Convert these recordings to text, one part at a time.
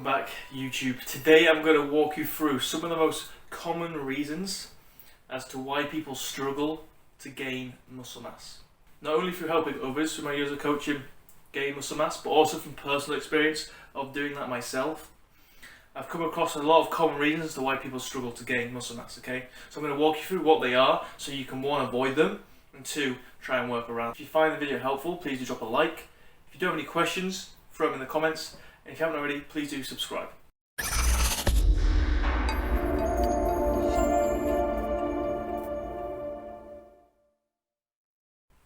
Welcome back, YouTube. Today I'm going to walk you through some of the most common reasons as to why people struggle to gain muscle mass. Not only through helping others through my years of coaching gain muscle mass, but also from personal experience of doing that myself. I've come across a lot of common reasons as to why people struggle to gain muscle mass, okay? So I'm going to walk you through what they are so you can, one, avoid them, and two, try and work around. If you find the video helpful, please do drop a like. If you do have any questions, throw them in the comments. And if you haven't already, please do subscribe.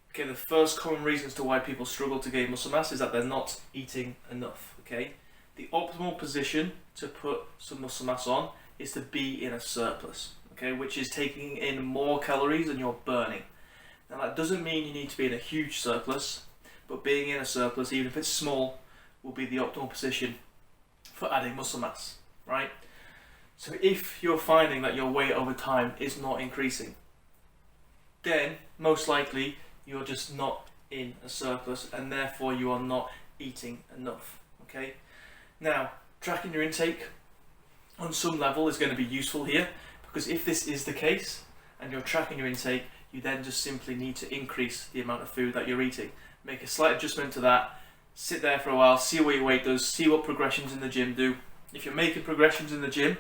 Okay, the first common reasons to why people struggle to gain muscle mass is that they're not eating enough, okay? The optimal position to put some muscle mass on is to be in a surplus, okay? Which is taking in more calories than you're burning. Now that doesn't mean you need to be in a huge surplus, but being in a surplus, even if it's small, will be the optimal position for adding muscle mass, right? So if you're finding that your weight over time is not increasing, then most likely you're just not in a surplus and therefore you are not eating enough, okay? Now, tracking your intake on some level is going to be useful here, because if this is the case and you're tracking your intake, you then just simply need to increase the amount of food that you're eating. Make a slight adjustment to that. Sit there for a while, see what your weight does, see what progressions in the gym do. If you're making progressions in the gym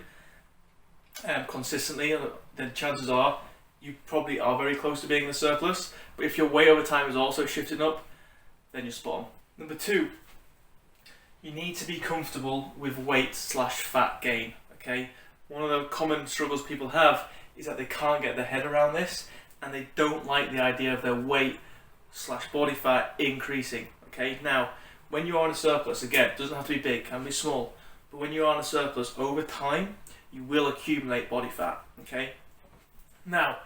consistently, then chances are you probably are very close to being in the surplus. But if your weight over time is also shifting up, then you're spot on. Number two, you need to be comfortable with weight/fat gain, okay? One of the common struggles people have is that they can't get their head around this and they don't like the idea of their weight/body fat increasing, okay? Now, when you are in a surplus, again, it doesn't have to be big, it can be small, but when you are in a surplus, over time, you will accumulate body fat, okay? Now,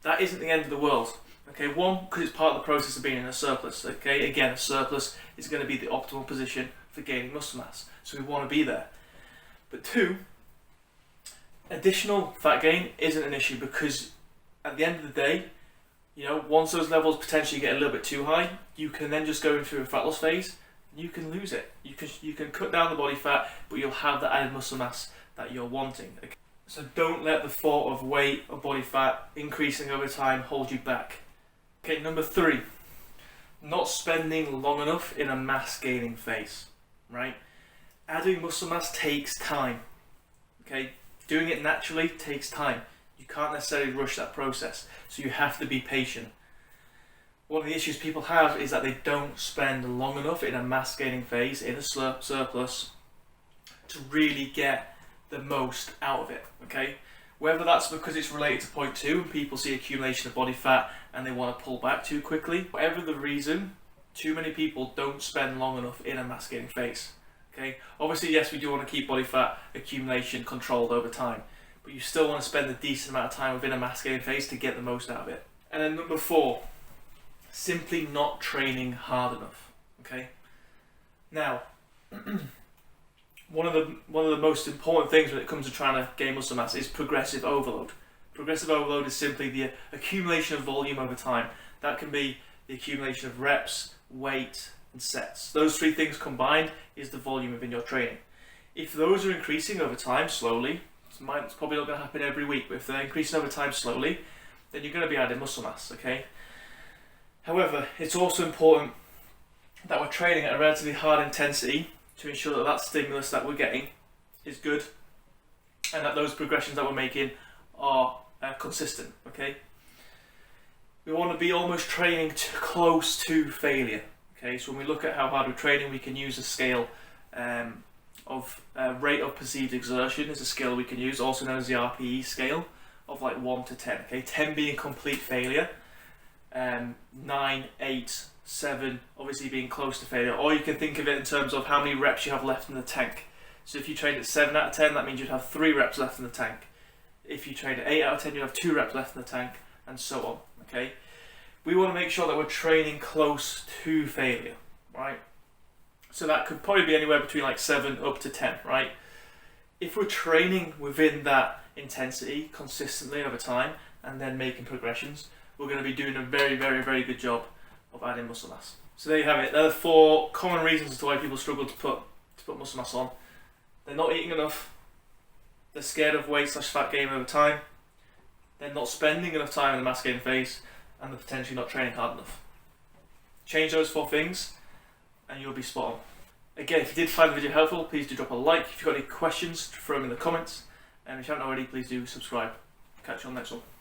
that isn't the end of the world, okay? One, because it's part of the process of being in a surplus, okay? Again, a surplus is going to be the optimal position for gaining muscle mass, so we want to be there. But two, additional fat gain isn't an issue, because at the end of the day, you know, once those levels potentially get a little bit too high, you can then just go through a fat loss phase. You can lose it. You can cut down the body fat, but you'll have the added muscle mass that you're wanting. Okay? So don't let the thought of weight or body fat increasing over time hold you back. Okay, number three, not spending long enough in a mass gaining phase, right? Adding muscle mass takes time. Okay, doing it naturally takes time. You can't necessarily rush that process, so you have to be patient. One of the issues people have is that they don't spend long enough in a mass gaining phase, in a surplus, to really get the most out of it, okay? Whether that's because it's related to point two and people see accumulation of body fat and they want to pull back too quickly, whatever the reason, too many people don't spend long enough in a mass gaining phase, okay? Obviously, yes, we do want to keep body fat accumulation controlled over time, but you still want to spend a decent amount of time within a mass gaining phase to get the most out of it. And then number four, simply not training hard enough, okay? Now, one of the most important things when it comes to trying to gain muscle mass is progressive overload. Progressive overload is simply the accumulation of volume over time. That can be the accumulation of reps, weight, and sets. Those three things combined is the volume within your training. If those are increasing over time slowly, it's probably not going to happen every week, but if they're increasing over time slowly, then you're going to be adding muscle mass, okay? However, it's also important that we're training at a relatively hard intensity to ensure that that stimulus that we're getting is good and that those progressions that we're making are consistent, okay? We want to be almost training close to failure, okay? So when we look at how hard we're training, we can use a scale of rate of perceived exertion is a scale we can use, also known as the RPE scale, of like 1 to 10, okay? 10 being complete failure, 9, 8, 7 obviously being close to failure, or you can think of it in terms of how many reps you have left in the tank. So if you train at 7 out of 10, that means you'd have 3 reps left in the tank. If you train at 8 out of 10, you'd have 2 reps left in the tank, and so on, okay? We want to make sure that we're training close to failure, right? So that could probably be anywhere between like 7 up to 10, right? If we're training within that intensity consistently over time and then making progressions, we're going to be doing a very, very, very good job of adding muscle mass. So there you have it. There are 4 common reasons as to why people struggle to put muscle mass on. they're not eating enough, they're scared of weight / fat gain over time, they're not spending enough time in the mass gain phase, and they're potentially not training hard enough. Change those 4 things and you'll be spot on. Again, if you did find the video helpful, please do drop a like. If you've got any questions, throw them in the comments. And if you haven't already, please do subscribe. Catch you on the next one.